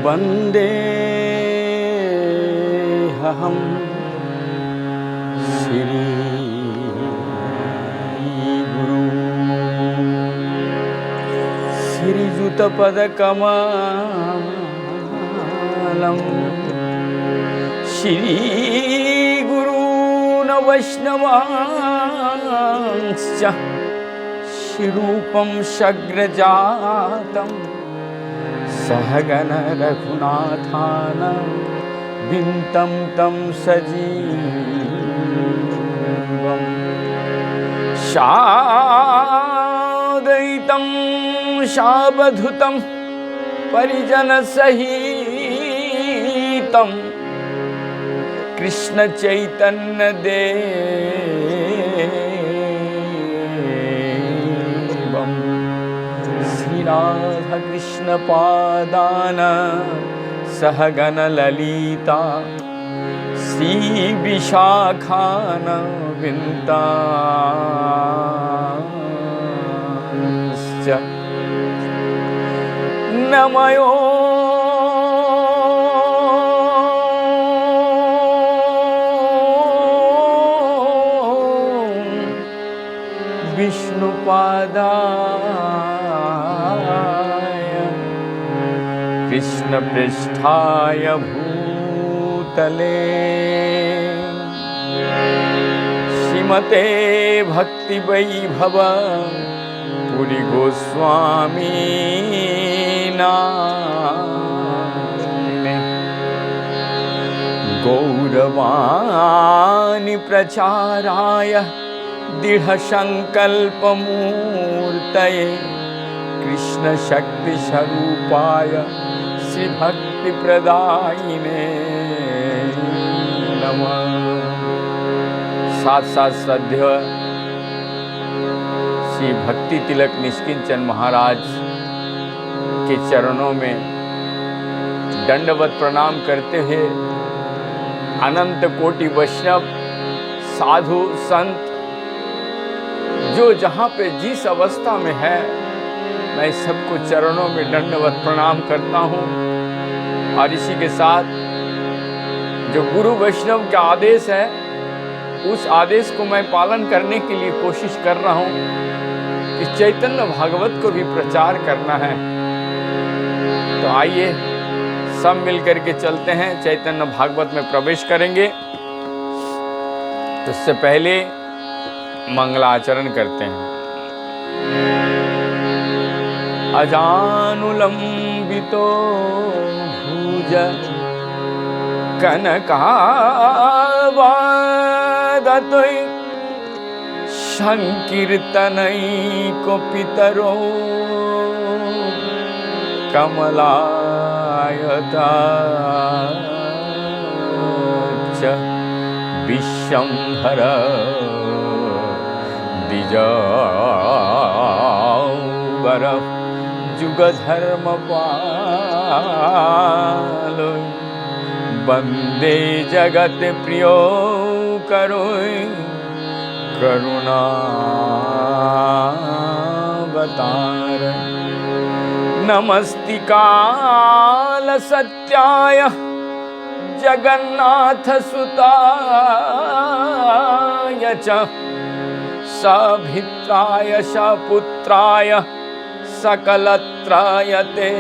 वंदे हम श्री गुरु श्रीजुत पद कमलम श्री गुरून् वैष्णवांश्च श्रीरूपं शग्रजातं सहगण रघुनाथानं विन्तं तं सजीवं साद्वैतं सावधूतं परिजनसहितं कृष्ण चैतन्य देवं श्री राधा कृष्ण पादान सहगण ललिता श्री विशाखान विन्तांश्च नमयो विष्णुपादाय कृष्णपृष्ठाय भूतले श्रीमते भक्ति वैभव पुरी गोस्वामी नामिने गौरवाणी प्रचाराय दृढ़ संकल्पमूर्तये कृष्ण शक्ति स्वरूपाय श्री भक्ति प्रदायिने नमः। साथ साथ श्रद्धेय श्री भक्ति तिलक निष्किंचन महाराज के चरणों में दंडवत प्रणाम करते हुए अनंत कोटि वैष्णव साधु संत जो जहाँ पे जिस अवस्था में है, मैं सबको चरणों में दंडवत प्रणाम करता हूँ। और इसी के साथ जो गुरु वैष्णव का आदेश है, उस आदेश को मैं पालन करने के लिए कोशिश कर रहा हूँ कि चैतन्य भागवत को भी प्रचार करना है। तो आइए सब मिलकर के चलते हैं, चैतन्य भागवत में प्रवेश करेंगे। तो उससे पहले मंगलाचरण करते हैं। अजानुलंबितो भुज कनकावदतुः संकीर्तनैको पितरो कमलायताक्ष विश्वंभर द्विजवर जुगधर्म पालो वंदे जगत प्रियो करो करुणावतार नमस्तिकाल सत्याय जगन्नाथ सुताय च सभित्राय सपुत्राय सकलत्रायते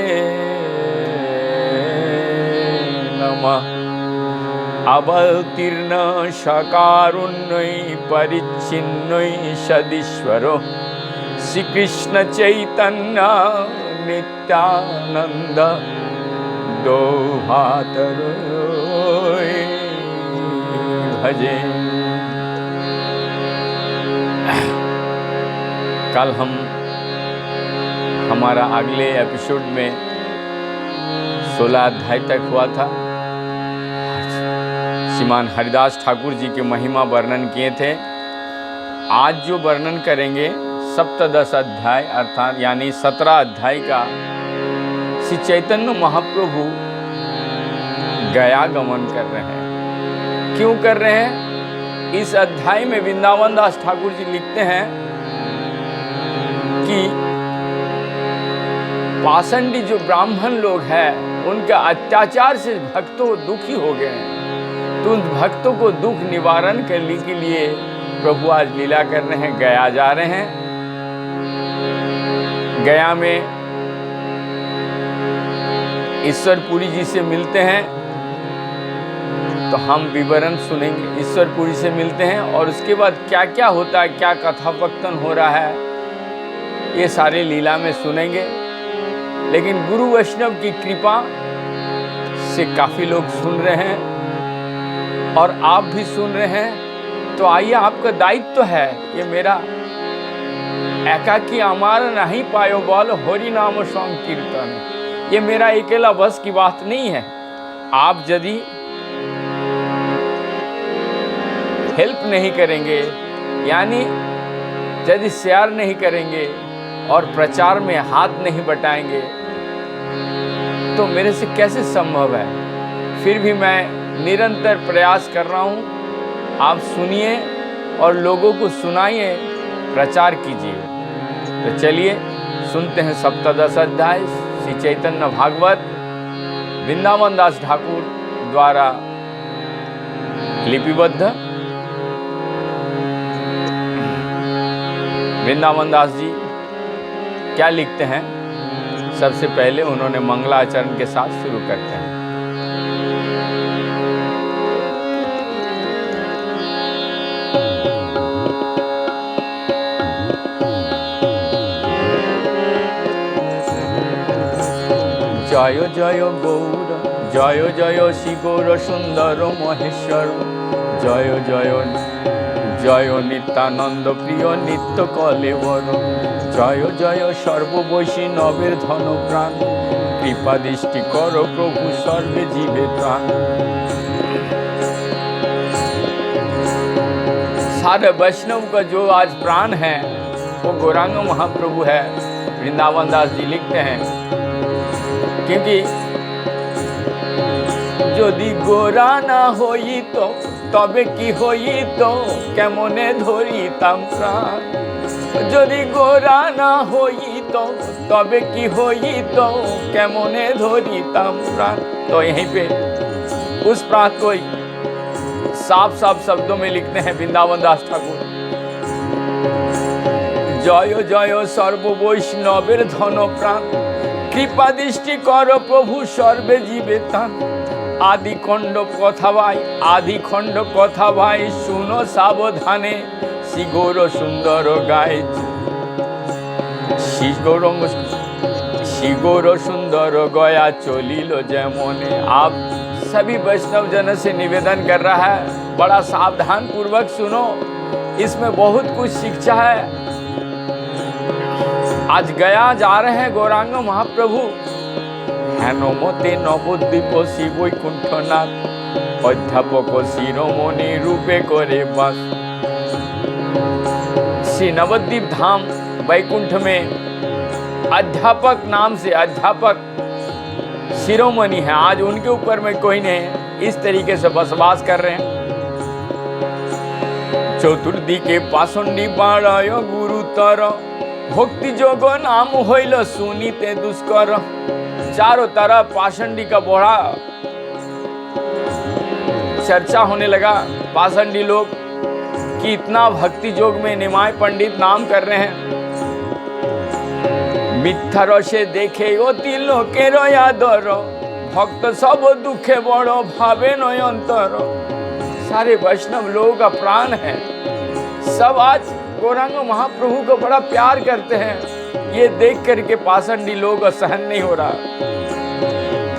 नमः। अवतीर्ण शकारुण्यै परिच्छिन्नै सदीश्वरो श्री कृष्ण चैतन्य नित्यानंद दोहातरोय भजे। कल हमारा अगले एपिसोड में 16 अध्याय तक हुआ था। श्रीमान हरिदास ठाकुर जी के महिमा वर्णन किए थे। आज जो वर्णन करेंगे सप्तदश अध्याय अर्थात यानी 17 अध्याय का श्री चैतन्य महाप्रभु गया गमन कर रहे हैं। क्यों कर रहे हैं? इस अध्याय में वृंदावन दास ठाकुर जी लिखते हैं कि पाषंडी जो ब्राह्मण लोग हैं उनके अत्याचार से भक्तों दुखी हो गए हैं। तो उन भक्तों को दुख निवारण करने के लिए प्रभु आज लीला कर रहे हैं, गया जा रहे हैं। गया में ईश्वरपुरी जी से मिलते हैं, तो हम विवरण सुनेंगे। ईश्वरपुरी से मिलते हैं और उसके बाद क्या क्या होता है, क्या कथापकथन हो रहा है, ये सारे लीला में सुनेंगे। लेकिन गुरु वैष्णव की कृपा से काफी लोग सुन रहे हैं और आप भी सुन रहे हैं। तो आइए, आपका दायित्व तो है, ये मेरा एकाकी अमार नहीं पायो बोल हरि नाम संकीर्तन, ये मेरा अकेला बस की बात नहीं है। आप यदि हेल्प नहीं करेंगे, यानी यदि शेयर नहीं करेंगे और प्रचार में हाथ नहीं बटाएंगे, तो मेरे से कैसे संभव है। फिर भी मैं निरंतर प्रयास कर रहा हूँ। आप सुनिए और लोगों को सुनाइए, प्रचार कीजिए। तो चलिए सुनते हैं सप्तदश अध्याय श्री चैतन्य भागवत, वृंदावन दास ठाकुर द्वारा लिपिबद्ध। वृंदावन दास जी क्या लिखते हैं, सबसे पहले उन्होंने मंगलाचरण के साथ शुरू करते हैं। जय जय गौर, जय जय श्री गौर सुंदर महेश्वर, जय जय जय नित्यानंद प्रिय नित्य कलेवर, जय जय सर्ववैष्णवेर धन प्राण, कृपा दृष्टि करो प्रभु सर्वे जीवे प्राण। सारे वैष्णव का जो आज प्राण है वो गौरांग महाप्रभु है। वृंदावन दास जी लिखते हैं, क्योंकि यदि गोरा ना होई तो तबे की होई तो केमने धरिताम प्राण, यदि गोरा ना होई तो तबे की होई तो केमने धरिताम प्राण। तो यहीं पे उस प्राण को साफ साफ शब्दों में लिखते हैं वृंदावन दास ठाकुर, जय जय सर्व वैष्णवेर धन प्राण, कृपा दृष्टि कर प्रभु सर्वे जीवे तान। आदि खंड कथा भाई, आदि खंड कथा भाई सुनो सावधाने, श्री गौर सुंदर गाय, श्री गौर सुंदर गया चलिलो जमने। आप सभी वैष्णव जन से निवेदन कर रहा है, बड़ा सावधान पूर्वक सुनो, इसमें बहुत कुछ शिक्षा है। आज गया जा रहे हैं गौरांग महाप्रभु, हेनमते नवद्वीप श्री वैकुंठनाथ, अध्यापक शिरोमणि रूपे करे वास। श्री नवद्वीप धाम वैकुंठ में अध्यापक नाम से अध्यापक शिरोमणि है। आज उनके ऊपर में कोई नहीं, इस तरीके से बसवास कर रहे हैं। चतुर्थी के पाषंडी बाड़ाय गुरुतर, भक्ति जोग नाम होइल सुनीते दुष्कर। चारों तरफ पाषंडी का बड़ा चर्चा होने लगा। पाषंडी लोग कि इतना भक्ति जोग में निमाय पंडित नाम कर रहे हैं। मिथ्या रसे देखे अति लोकेर आदर, भक्त सब दुखे बड़ो भावे नयंतर। सारे वैष्णव लोगों का प्राण है, सब आज गौरांग महाप्रभु को बड़ा प्यार करते हैं। ये देख करके पाषंडी लोग सहन नहीं हो रहा।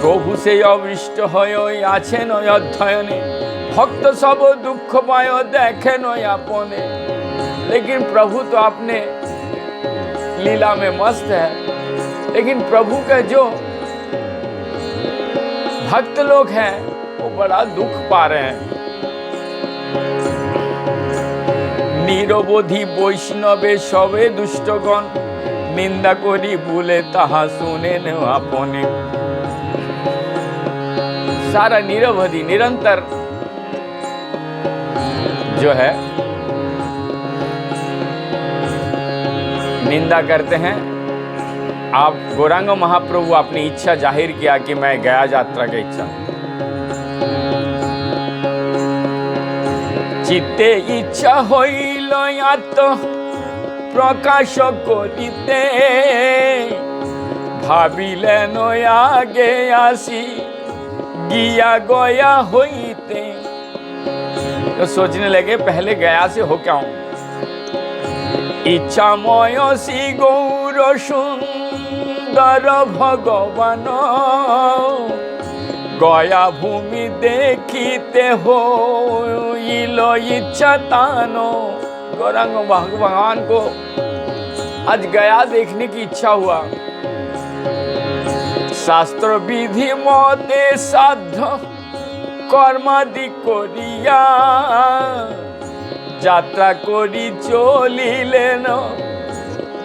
प्रभु से अविष्ट होय आछे न अध्ययने, भक्त सब दुख पायो देखे न आपने। लेकिन प्रभु तो अपने लीला में मस्त है, लेकिन प्रभु का जो भक्त लोग हैं वो बड़ा दुख पा रहे हैं। निरबोधि वैष्णवे सबे दुष्टगण, निंदा करी बोले ताहा सुने न आपने। सारा निरवधि निरंतर जो है निंदा करते हैं, आप गौरांग महाप्रभु अपनी इच्छा जाहिर किया कि मैं गया यात्रा की इच्छा। चित्ते इच्छा हईल आत्म प्रकाश करिते भाविलेन आगे आसी गिया गया होइते। तो सोचने लगे पहले गया से हो क्या हूं। इच्छामय सी गौर सुंदर भगवान गया भूमि देखिते हो इच्छा तानो। गौरांग भगवान को आज गया देखने की इच्छा हुआ। शास्त्र विधि मते साध कर्मादि करिया যাত্রা করি চলিলেন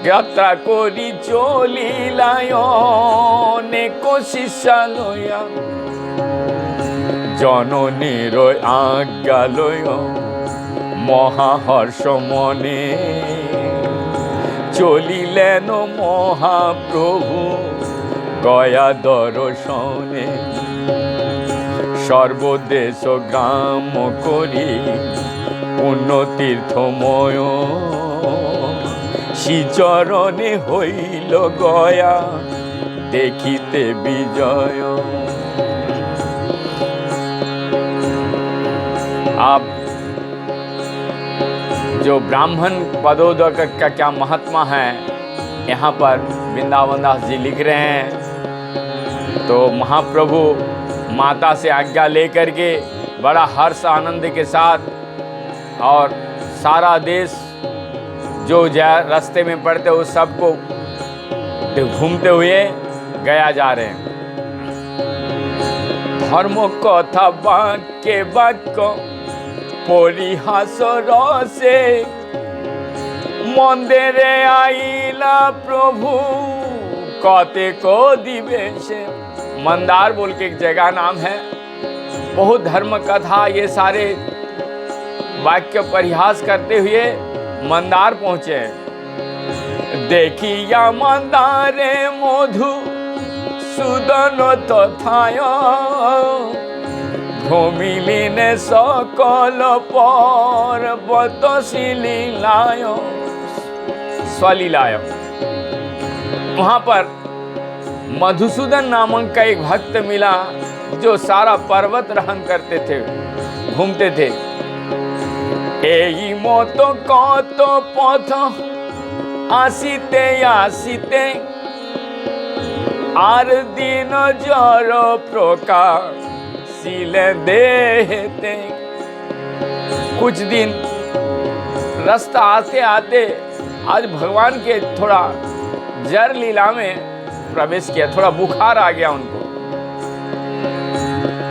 যাত্রা করি চলিলায় অনেক শিষ্যা লয়া জননীর আজ্ঞা লয় মহাহর্ষ মনে চলিলেন মহাপ্রভু গয়া দর্শনে। সর্বদেশ গ্রাম করি পুণ্য তীর্থময় শ্রীচরণে হইল গয়া দেখিতে বিজয়। आप जो ब्राह्मण पदोदक का क्या महात्मा है यहाँ पर वृंदावन दास जी लिख रहे हैं। तो महाप्रभु माता से आज्ञा लेकर के बड़ा हर्ष आनंद के साथ और सारा देश जो रास्ते में पड़ते उस सबको घूमते हुए गया जा रहे हैं। धर्म कथा वाक्य वाक्य परिहास रसे मंदिरे आईला प्रभु कते को दिवेशे। मंदार बोल के एक जगह नाम है। बहुत धर्म कथा ये सारे वाक्य परिहास करते हुए मंदार पहुंचे। देखिया मंदारे मधु सुदन तथाय घुमिलिने सकल पर्वत शिलीलाय स्वलीलाय। वहां पर मधुसूदन नामक का एक भक्त मिला जो सारा पर्वत रहन करते थे, घूमते थे। এই মতো কত পথ আসিতে আসিতে আর দিন জর প্রকাশিলে দেহতে। कुछ दिन रास्ता आते आते आज भगवान के थोड़ा जर लीला में प्रवेश किया, थोड़ा बुखार आ गया उनको।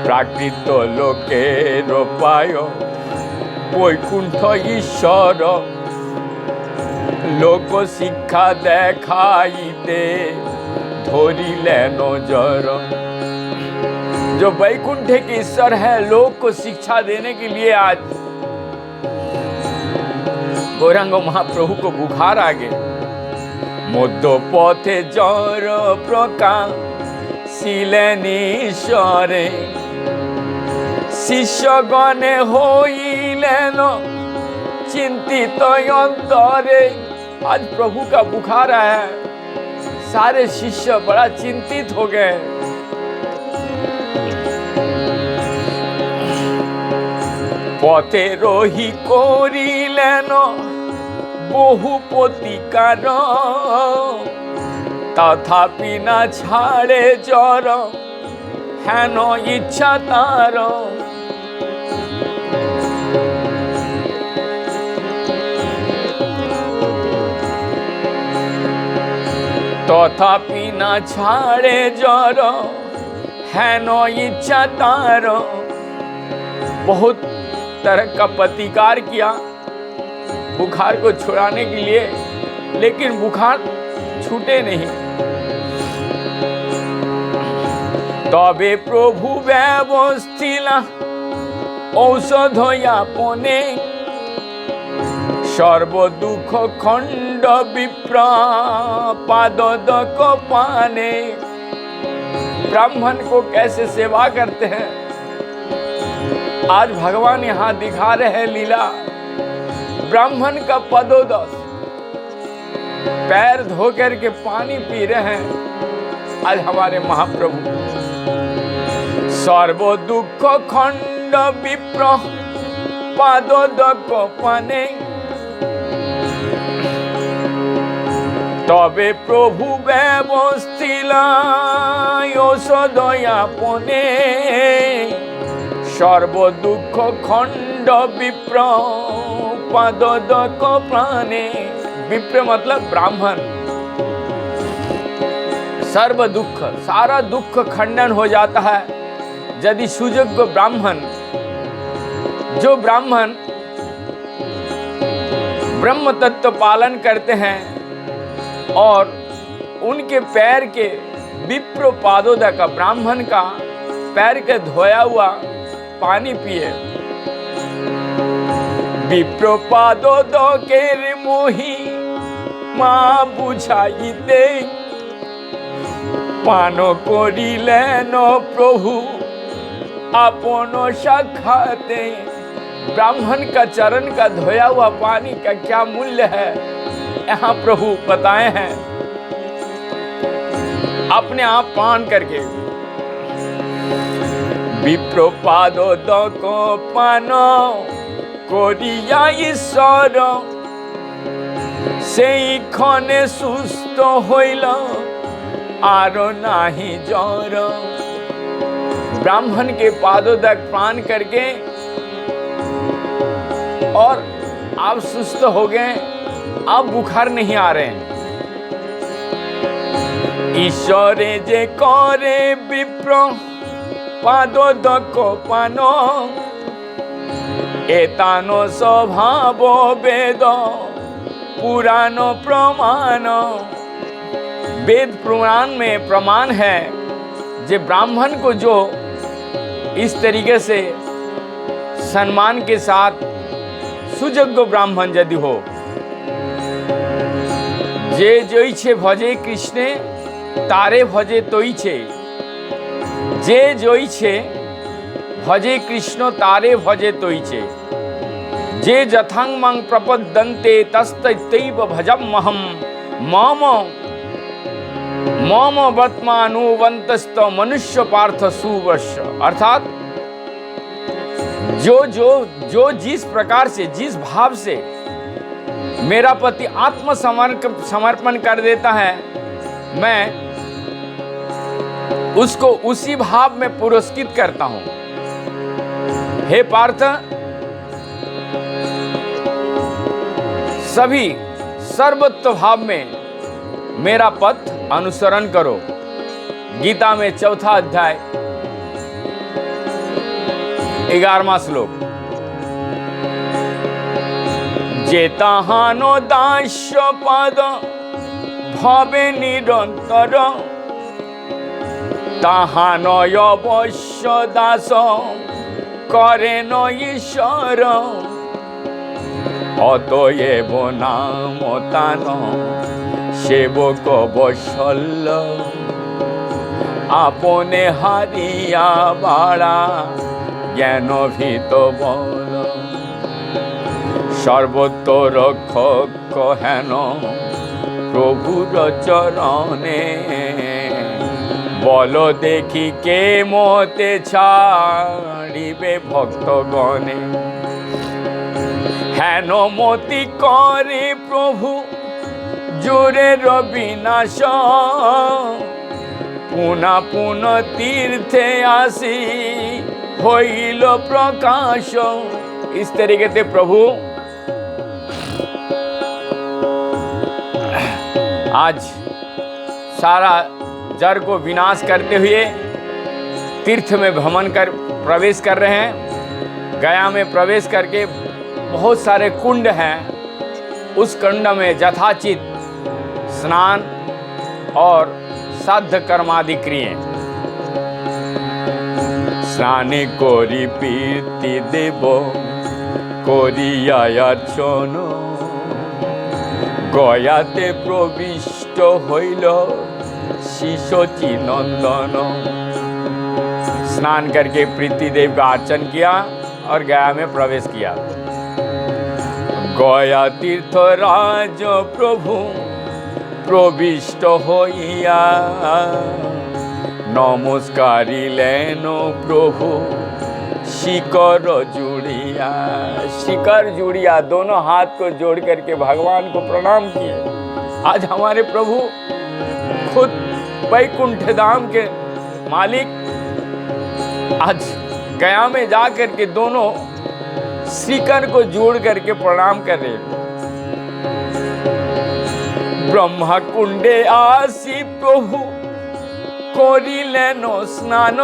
प्राकृत लोके रोपायो বৈকুণ্ঠ ঈশ্বর লোক শিক্ষা দেখাইতে ধরিলে নজর। जो वैकुंठ के ईश्वर है लोक को शिक्षा देने के लिए आज गौरांग महाप्रभु को बुखार आ गए। मध्य पथे जर प्रकाशिलेन ईश्वरे शिष्यगणे होइलेन चिंतित अंतरे। आज प्रभु का बुखार आया है, सारे शिष्य बड़ा चिंतित हो गए। पथे रही करिलेन बहु प्रतिकार तथापि ना छाड़े जर हेन इच्छा तार। तथापि ना छाड़े जर हेन इच्छा तार। बहुत तरह का प्रतिकार किया बुखार को छुड़ाने के लिए, लेकिन बुखार छूटे नहीं। तबे प्रभु व्यवस्थिला औषध यापने सर्व दुख खंड विप्र पादोदक पाने। ब्राह्मण को कैसे सेवा करते हैं आज भगवान यहाँ दिखा रहे हैं लीला। ब्राह्मण का पदोदक, पैर धो करके पानी पी रहे हैं आज हमारे महाप्रभु। सर्व दुख खंड विप्र पादोदक पाने। तबे प्रभु व्यवस्थिला औषधया पने। सर्व दुख खंड विप्र पादोदक प्राणे। विप्र मतलब ब्राह्मण। सर्व दुख, सारा दुख खंडन हो जाता है यदि सुयोग्य ब्राह्मण, जो ब्राह्मण ब्रह्म तत्व पालन करते हैं और उनके पैर के विप्र पादोदक, ब्राह्मण का पैर के धोया हुआ पानी पिए। विप्र पादोदकेर मोही माँ बुझाइते। पान करिलेन प्रभु आपन साक्षाते। ब्राह्मण का चरण का धोया हुआ पानी का क्या मूल्य है यहाँ प्रभु बताए हैं। अपने आप पान करके विप्र पादोदक पान करिया ईश्वर। सेई क्षणे सुस्थ हईल आरो नाही जर। ब्राह्मण के पादोदक पान करके और आप सुस्त हो गए, अब बुखार नहीं आ रहे हैं। ईश्वरे जे करे विप्र पादोदक पान। एतानो स्वभाव वेद पुराण प्रमाण। वेद पुराण में प्रमाण है जे ब्राह्मण को जो इस तरीके से सम्मान के साथ सुयोग्य ब्राह्मण यदि हो, जे जोइछे भजे कृष्णे तारे भजे तोइछे। जे जोइछे भजे कृष्ण तारे भजे तोइछे। जे जथांग मंग प्रपद्यन्ते तस्तैव भजमहम। मम मम वर्तमानुवंतस्त मनुष्य पार्थ सुवर्ष। अर्थात जो जिस प्रकार से, जिस भाव से मेरा पति आत्म समर्पण कर देता है, मैं उसको उसी भाव में पुरस्कृत करता हूं। हे पार्थ, सभी सर्वत्व भाव में मेरा पथ अनुसरण करो। गीता में 4 अध्याय 11वां श्लोक। जेताहानो दास्य पद भवे निरंतर। ताहानो अवश्य दास करे न ईश्वर। अतएव नाम तान सेवक बत्सल। आपने हारिया बाड़ा ज्ञान भीत बल। सर्वतो रक्षक हेन प्रभुर चरणे। बल देखी के मोते छाड़िबे भक्त गणे। हेन मति करे प्रभु जोरे रविनाश। पुनः पुनः तीर्थे आसी होइल प्रकाश। इस तरीके से प्रभु आज सारा जड़ को विनाश करते हुए तीर्थ में भ्रमण कर प्रवेश कर रहे हैं। गया में प्रवेश करके बहुत सारे कुंड हैं, उस कुंड में यथाचित स्नान और साध्य कर्मादि क्रिए। स्नान कोरी पीर्ति देव कोरिया अर्चन। গয়াতে প্রবিষ্ট হইল শিশোচি नंदन। स्नान करके पृथ्वी देव का अर्चन किया और गया में प्रवेश किया। गया तीर्थ राज प्रभु प्रविष्ट होइया, नमस्कारिलेन प्रभु शिकर जुड़िया। शिकर जुड़िया, दोनों हाथ को जोड़ करके भगवान को प्रणाम किए। आज हमारे प्रभु खुद वैकुंठ धाम के मालिक आज गया में जा करके दोनों शिखर को जोड़ करके प्रणाम कर रहे। ब्रह्मा कुंडे आसी प्रभु करिलेन स्नान,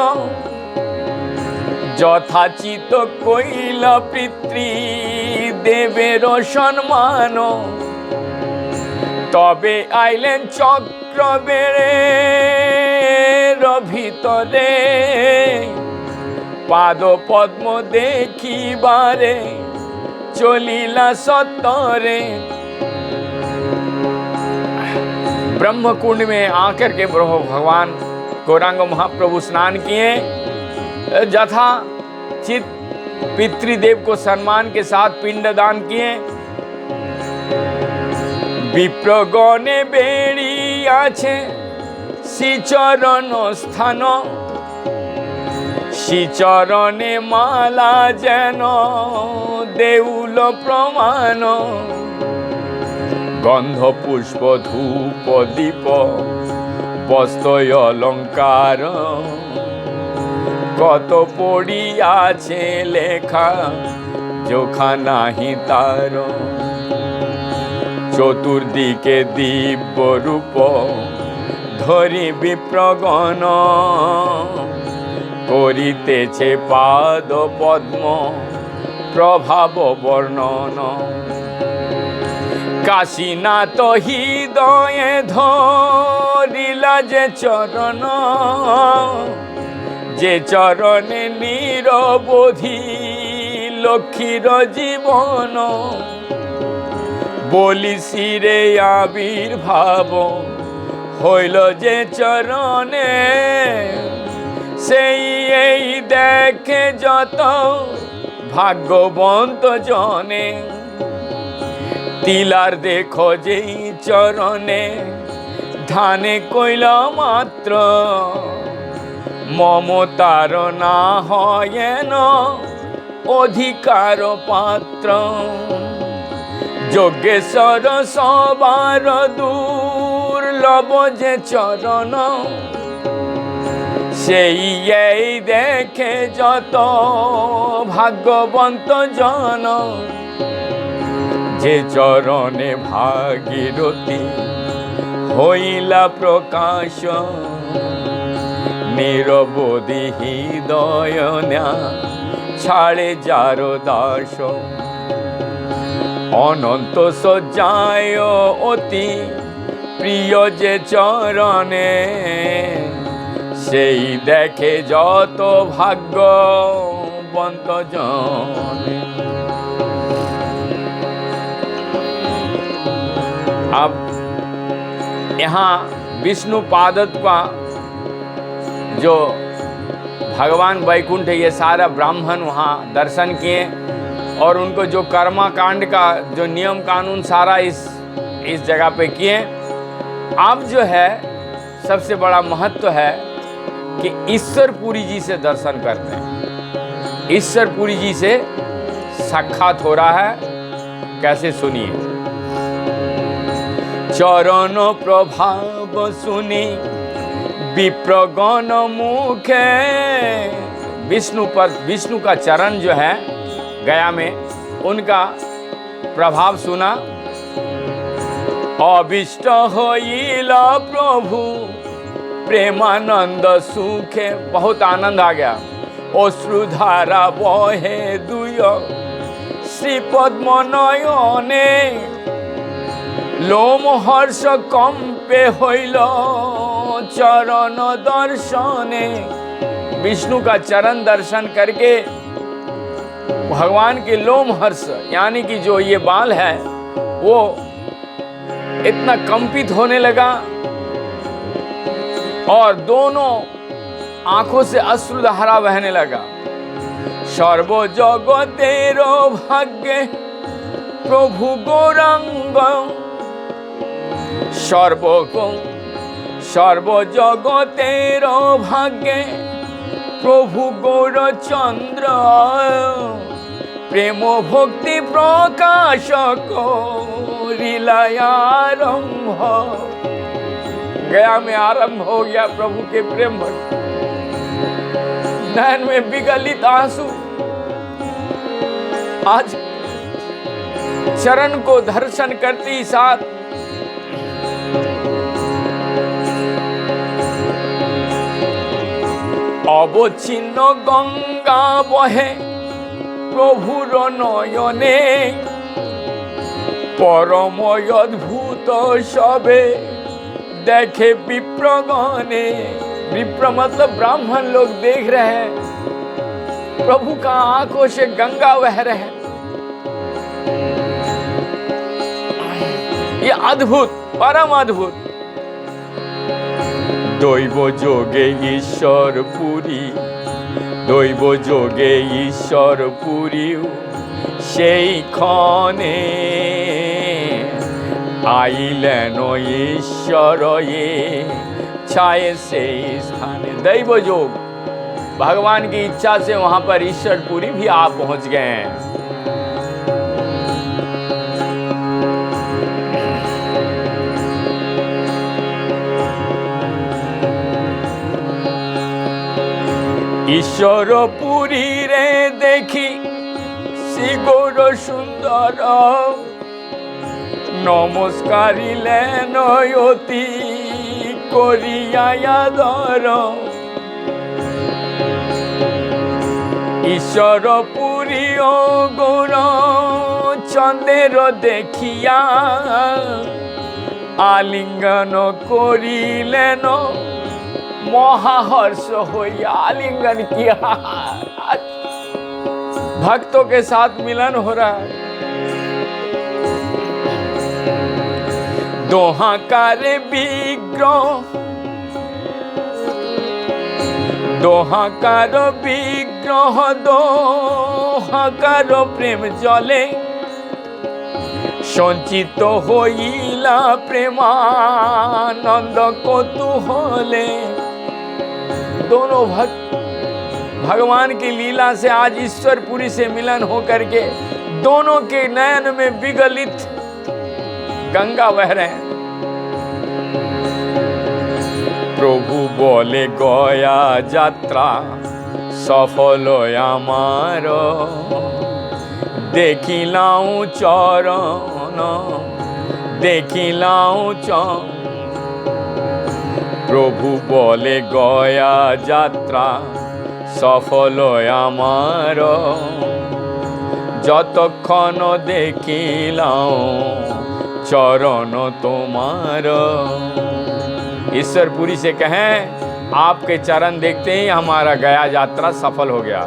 যথাচিত কইল পিতৃ দেবের সম্মান। তবে আইলেন চক্র বেড়ের ভিতরে, পাদ পদ্ম দেখিবারে চলিলা সত্তরে। ब्रह्म कुंड में आकर के भगवान गौरांग महाप्रभु स्नान किए, यथा चित पितृदेव को सम्मान के साथ पिंडदान किए। विप्रगणे बेड़ियाछे श्रीचरण स्थान, श्रीचरणे माला जेन देउल प्रमाण। गंध पुष्प धूप दीप बस्त्र अलंकार, कत पड़ियाछे लेखा जोखा नाही तार। चतुर्दिके दिव्य रूप धरि विप्रगण, करितेछे पाद पद्म प्रभाव वर्णन। काशीनाथ हृदये धरिला जे चरण, जे चरणे निरबोधि लक्ष्मीर जीवन। बोली शिरे आविर्भाव हইল যে চরণে, সেই এই দেখে যত ভাগ্যবন্ত জনে। তিলার দেখো যেই চরণে ধানে কইল মাত্র, মমতার না হয়েন অধিকার পাত্র। যোগেশ্বর সবার দুর্লভ যে চরণ, সেই এই দেখে যত ভাগ্যবন্ত জন। যে চরণে ভাগীরথী হইলা প্রকাশ, নিরবধি হৃদয় না ছাড়ে যার দাস। অনন্ত সজ্জায় অতি প্রিয় যে চরণে, সেই দেখে যত ভাগ্যবন্ত জনে। अब यहाँ विष्णु पादत का जो भगवान वैकुंठ है, ये सारा ब्राह्मण वहाँ दर्शन किए और उनको जो कर्मा कांड का जो नियम कानून सारा इस जगह पे किए। अब जो है सबसे बड़ा महत्व है कि ईश्वरपुरी जी से दर्शन करते हैं। ईश्वरपुरी जी से साक्षात हो रहा है, कैसे सुनिए। चरण प्रभाव सुनी विप्रगण मुखे, विष्णु का चरण जो है गया में, उनका प्रभाव सुना। अभिष्ट होइला प्रभु प्रेमानंद सुखे, बहुत आनंद आ गया। अश्रुधारा बहे दुय श्री पद्म नयने, लोम हर्ष कंपे हईल चरण दर्शने। विष्णु का चरण दर्शन करके भगवान के लोम हर्ष यानी कि जो ये बाल है वो इतना कंपित होने लगा और दोनों आंखों से अश्रुधारा बहने लगा। सर्व जगतेरो भाग्य प्रभु गौरांग, सर्व जगतेरो भाग्य प्रभु गौरचंद्र, प्रेम भक्ति प्रकाश आरंभ। गया में आरंभ हो गया प्रभु के प्रेम भक्ति। नयन में विगलित आंसू आज चरण को दर्शन करते ही साथ अवचिन्न गंगा बहे प्रभुर नयने, परम अद्भुत सबे देखे विप्रगणे। विप्र मतलब ब्राह्मण लोग देख रहे हैं प्रभु का आंखों से गंगा बह रहे हैं। ये अद्भुत, परम अद्भुत। दैव जोगे ईश्वर पुरी, दैव जोगे ईश्वर पुरी সেই ক্ষণে आइलेन ईश्वर ये छाए से स्थाने। दैव योग, भगवान की इच्छा से वहां पर ईश्वरपुरी भी आप पहुंच गए हैं। ईश्वरपुरी रे देखी श्री गौर सुंदर, नमस्कारिलेन अति करिया आदर। ईश्वरपुरी गौर चंदेर देखिया, आलिंगन करिलेन महाहर्ष होइया। आलिंगन किया, भक्तों के साथ मिलन हो रहा है। दोहाकार विग्रह, दोहाकार विग्रह, दोहाकार प्रेम जले संचित होइला प्रेमानंद कौतूहले। दोनों भक्त भगवान की लीला से आज ईश्वरपुरी से मिलन हो करके दोनों के नयन में विगलित गंगा बह रहे हैं। प्रभु बोले गया यात्रा सफल आमार, देखिलाऊं चरण देखिलाऊं चरण। प्रभु बोले गया यात्रा सफल आमार, যতক্ষণ দেখিলাম चरण तुम्हार। ईश्वरपुरी से कहें आपके चरण देखते ही हमारा गया यात्रा सफल हो गया।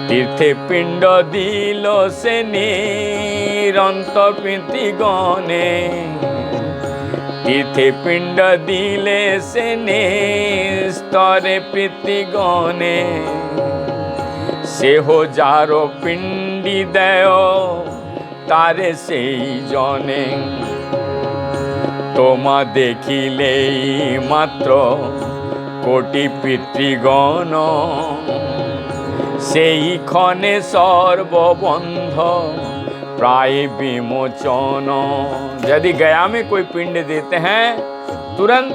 तीर्थे पिंड दिलो से निरंत प्रीति गणे, तीर्थे पिंड दिले से निस्तरे प्रीति गणे। से हो जारो पिंडी दयो तारे से जने, तोमा देखिले मात्र कोटि पितृगण। से ही खने सर्वबंध प्राय विमोचन। यदि गया में कोई पिंड देते हैं तुरंत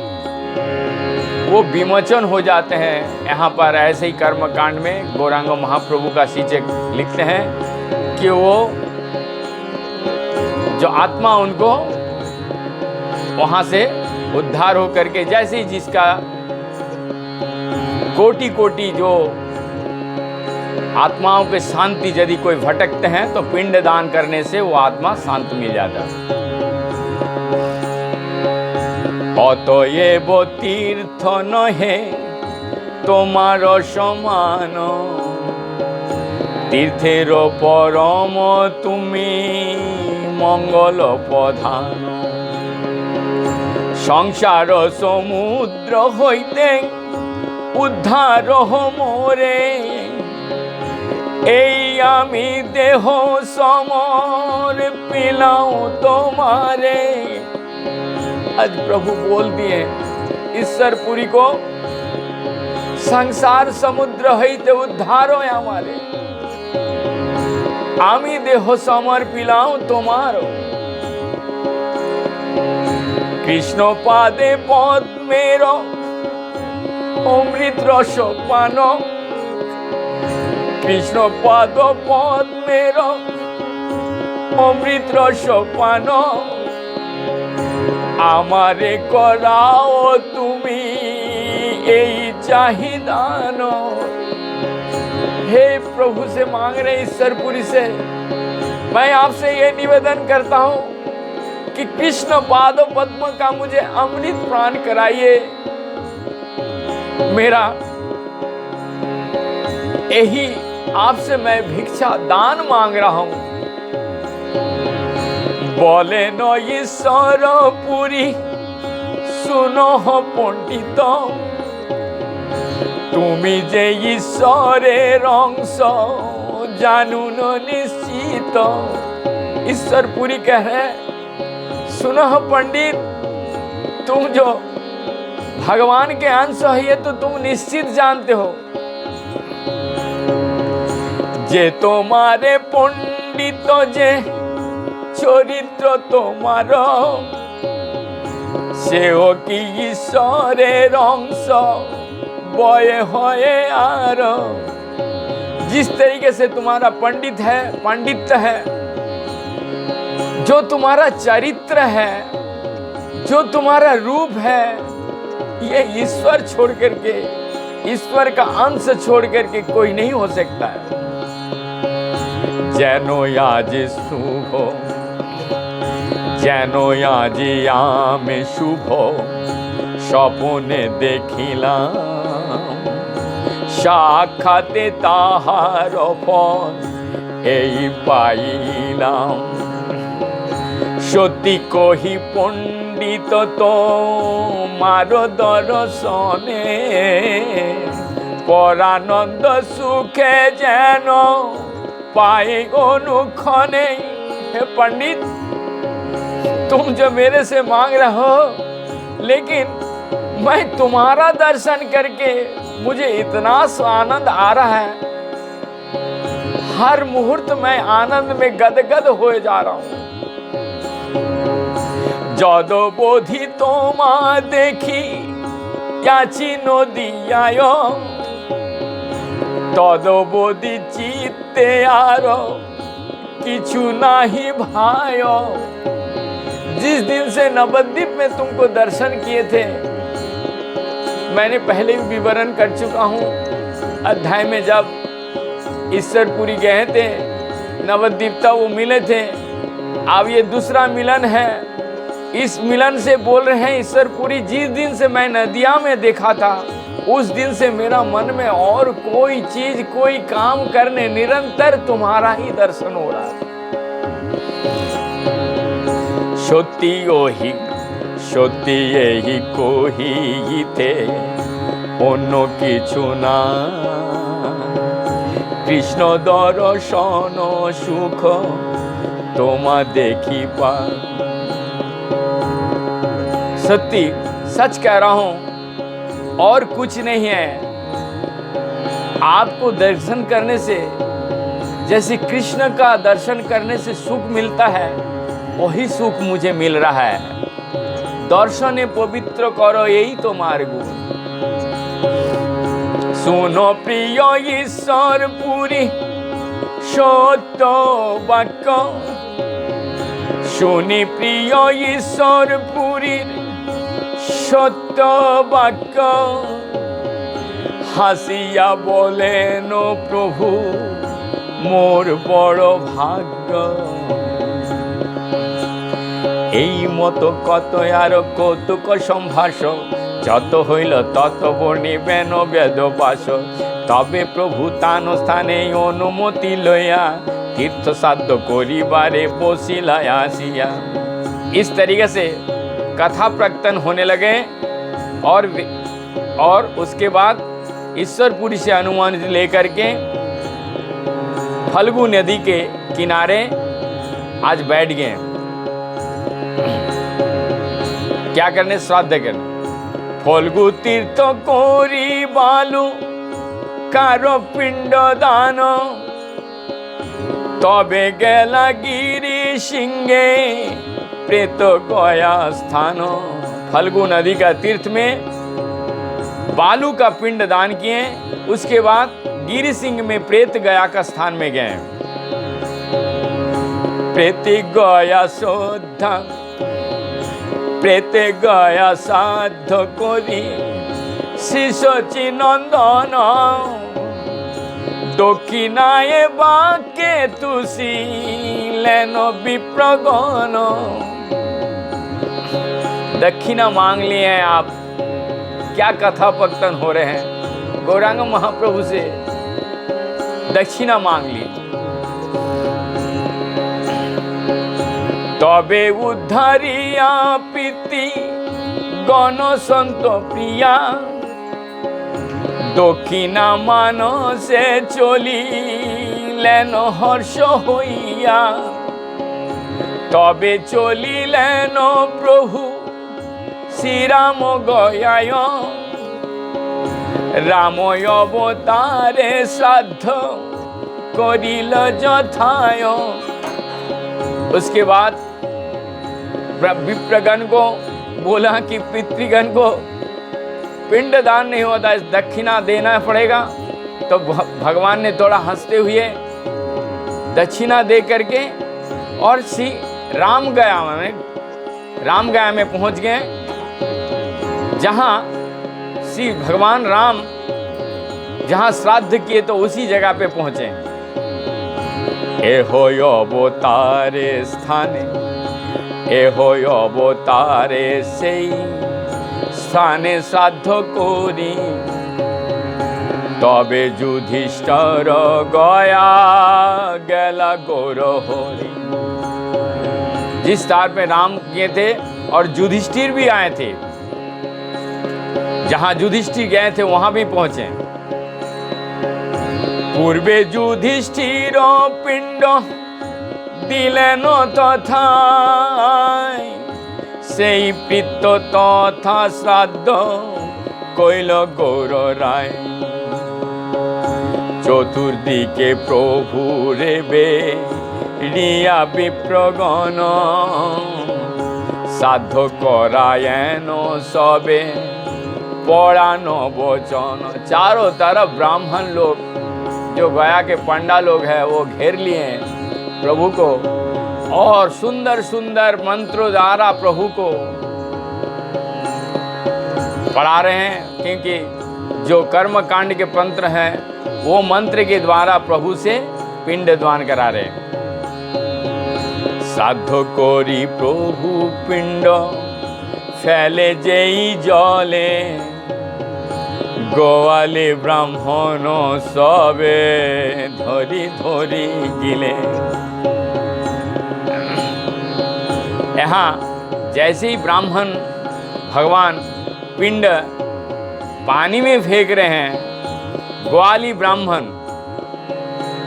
वो विमोचन हो जाते हैं। यहाँ पर ऐसे ही कर्मकांड में गौरांग महाप्रभु का शिक्षक लिखते हैं कि वो जो आत्मा उनको वहां से उद्धार हो करके, जैसे ही जिसका कोटि कोटि जो आत्माओं के शांति, यदि कोई भटकते हैं तो पिंड दान करने से वो आत्मा शांत मिल जाता है। অতএব तीर्थ नहे তোমার সমান, तीर्थेर परम तुमी মঙ্গল প্রধান। সংসার সমুদ্র হইতে উদ্ধার মোরে, এই আমি देह समर पिलाऊं तुम्हारे। आज प्रभु बोल दिए ईश्वरपुरी को, संसार समुद्र हईते उद्धार हो हमारे, आमी देह समर पिलाऊं तुम्हारो। कृष्ण पादे पद मेरो अमृत रस पान, कृष्ण पाद पद मेरो अमृत रस पान, आमारे कराओ तुमी यही चाहिदान। हे प्रभु से मांग रहे ईश्वरपुरी से, मैं आपसे ये निवेदन करता हूँ कि कृष्ण पाद पद्म का मुझे अमृत प्राण कराइए। मेरा यही आपसे मैं भिक्षा दान मांग रहा हूं। बोले न ईश्वरपुरी सुनो पंडित, तुमी जे ईश्वरेर अंश जानू न निश्चित। ईश्वरपुरी कह रहे, सुनो पंडित, तुम जो भगवान के अंश है ये तो तुम निश्चित जानते हो। जे तुम्हारे पंडित जे चरित्र तुम्हार, से हो कि ईश्वरेर अंश बय होए आर। जिस तरीके से तुम्हारा पंडित है, पांडित्य है, जो तुम्हारा चरित्र है, जो तुम्हारा रूप है, ये ईश्वर छोड़ करके, ईश्वर का अंश छोड़ करके कोई नहीं हो सकता है। जेनो आज शुभ, जेनो आज आमे शुभ স্বপনে দেখিলাম, সাক্ষাতে তাহার ফল এই পাইলাম। সত্যি কহি পণ্ডিত তোমার দর্শনে, পরানন্দ সুখে যেন पाए अनुक्षणे। हे पंडित, तुम जो मेरे से मांग रहे हो, लेकिन मैं तुम्हारा दर्शन करके मुझे इतना आनंद आ रहा है, हर मुहूर्त मैं आनंद में गदगद हो जा रहा हूं। जद बोधि तोमा देखी याची नदी आयो, तदबोधि चित्ते आरो किछु नाही भायो। जिस दिन से नवद्वीप में तुमको दर्शन किए थे, मैंने पहले भी विवरण कर चुका हूँ। अध्याय में जब ईश्वरपुरी गए थे, नवद्वीप तक वो मिले थे, अब ये दूसरा मिलन है। इस मिलन से बोल रहे हैं ईश्वरपुरी, जिस दिन से मैं नदिया में देखा था, उस दिन से मेरा मन में और कोई चीज, कोई काम करने, निरंतर तुम्हारा ही दर्शन हो रहा है। सत्य ओही सत्य यही कहिते अन्य किछु ना, कृष्ण दर्शन सुख तोमा देखी पा। सत्य सच कह रहा हूं, और कुछ नहीं है। आपको दर्शन करने से, जैसे कृष्ण का दर्शन करने से सुख मिलता है, वही सुख मुझे मिल रहा है। दर्शने पवित्र करो यही तो मार्ग। सुनो प्रिय ईश्वरपुरी सत्य वाक्य, सुनी प्रिय ईश्वरपुरी सत्य वाक्य। हासिया बोलेन प्रभु मोर बड़ भाग्य। এই মতো কত আর কৌতুক সম্ভাষ, যত হইল তত বর্ণিবেন বেদ পাশ। তবে প্রভু তান স্থানে অনুমতি লইয়া तीर्थ साध्य कोरी बारे पोसिला आसिया। इस तरीके से कथा प्रकटन होने लगे और उसके बाद ईश्वरपुरी से हनुमान जी लेकर के फल्गु नदी के किनारे आज बैठ गए। क्या करने? श्राद्ध करने। फल्गु तीर्थ कोरी बालु कारो पिंड दान, तबे गेला गिरी सिंहे प्रेत गया स्थान। फल्गु नदी का तीर्थ में बालू का पिंड दान किए, उसके बाद गिरी सिंह में प्रेत गया का स्थान में गए। प्रेति गया शोधा प्रेते गया साध कोरी शिशोची नंदन, दक्षिणाए बाके तुसी लेनो विप्रगण। दक्षिणा मांग लिए हैं आप। क्या कथा प्रकटन हो रहे हैं? गौरांग महाप्रभु से दक्षिणा मांग ली। तबे उद्धारिया पीति गण संत प्रिया, दक्षिणा मान से चली लेन हर्ष हइया। तबे चली लेन प्रभु श्री राम गयाय, राम अवतारे श्राद्ध करिल जथाय। उसके बाद विप्रगण को बोला कि पितृगण को पिंड दान नहीं होता, इस दक्षिणा देना पड़ेगा। तो भगवान ने थोड़ा हंसते हुए दक्षिणा दे करके और श्री राम गया में पहुंच गए, जहां श्री भगवान राम जहां श्राद्ध किए तो उसी जगह पे पहुंचे। एहो अवतारे स्थाने, एहो अवतारे से स्थाने श्राद्ध कोरी, तबे युधिष्ठिर गया गेला गौर होरी। जिस स्थान पे राम किए थे और युधिष्ठिर भी आए थे, जहां युधिष्ठिर गए थे वहां भी पहुंचे। पूर्वे युधिष्ठिर पिंड दिलेन तथा, सेई प्रीत तथा श्राद्ध कइल गौर राय। चतुर्दिके प्रभु रेबे रिया विप्रगण, श्राद्ध करायन सबे पौराण वचन। चारों तरफ ब्राह्मण लोग, जो गया के पंडा लोग हैं, वो घेर लिए हैं प्रभु को और सुंदर सुंदर मंत्रों द्वारा प्रभु को पढ़ा रहे हैं, क्योंकि जो कर्म कांड के मंत्र हैं वो मंत्र के द्वारा प्रभु से पिंड दान करा रहे हैं। श्राद्ध कोरी प्रभु पिंड फैले जेई जले, गोवाले ब्राह्मण सबे धरी धरी गिले। यहाँ जैसे ही ब्राह्मण भगवान पिंड पानी में फेंक रहे हैं, ग्वाली ब्राह्मण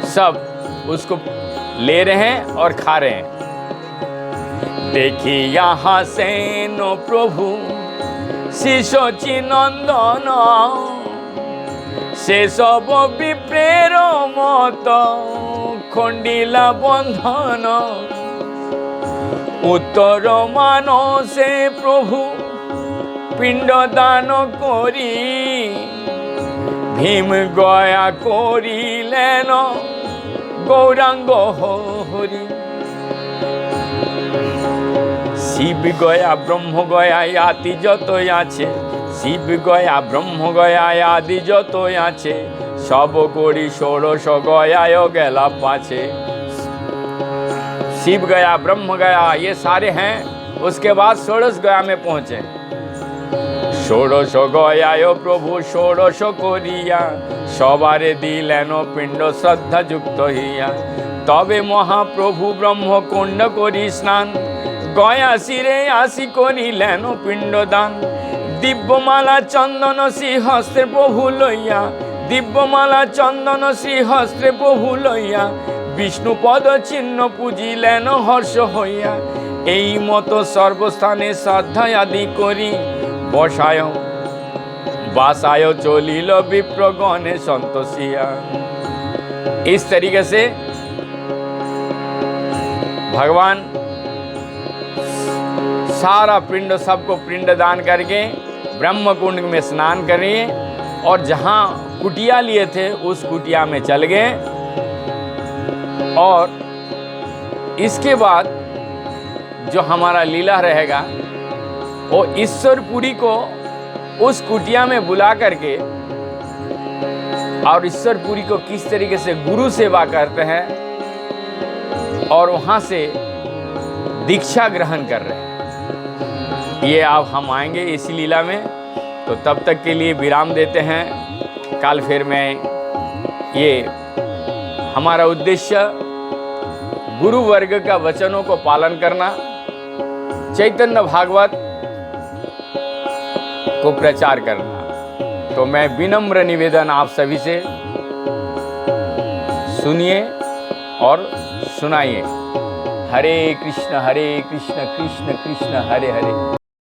सब उसको ले रहे हैं और खा रहे हैं। देखी यहाँ से नो प्रभु शिशोची नंदन, से सब विप्रेर मत खंडिला बंधन। उत्तर मानसे प्रभु पिंड दान करी, भीम गया करिलेन गौरांग हरि। शिव गया ब्रह्म गया आदि যত আছে, শিব গয়া ব্রহ্ম গয়া आदि যত আছে, सब करी षोड़श गया गेला पाछे। शिव गया ब्रह्म गया ये सारे हैं, उसके बाद षोड़श गया में पहुंचे। षोड़श गया प्रभु षोड़श करिया, सबारे दिलेन पिंड श्रद्धा युक्त हिया। তবে মহাপ্রভু ব্রহ্মকুণ্ড করি স্নান, গয়া শিরে আসি করিলেন পিণ্ডদান। দিব্যমালা চন্দন শ্রী হস্তে প্রভু লইয়া, দিব্যমালা চন্দন শ্রী হস্তে প্রভু লইয়া, বিষ্ণু পদ চিহ্ন পুজিলেন হর্ষ হইয়া। এই মতো সর্বস্থানে শ্রদ্ধা আদি করি, বসায় बासायो चलिल विप्रगणे संतोषिया। इस तरीके से भगवान सारा पिंड सबको पिंड दान करके ब्रह्म कुंड में स्नान करिए और जहाँ कुटिया लिए थे उस कुटिया में चल गए। और इसके बाद जो हमारा लीला रहेगा वो ईश्वरपुरी को उस कुटिया में बुला करके और ईश्वरपुरी को किस तरीके से गुरु सेवा करते हैं और वहाँ से दीक्षा ग्रहण कर रहे हैं, ये अब हम आएंगे इसी लीला में। तो तब तक के लिए विराम देते हैं। कल फिर मैं ये हमारा उद्देश्य गुरु वर्ग का वचनों को पालन करना, चैतन्य भागवत को प्रचार करना। तो मैं विनम्र निवेदन आप सभी से, सुनिए और सुनाइए। हरे कृष्ण कृष्ण कृष्ण हरे हरे।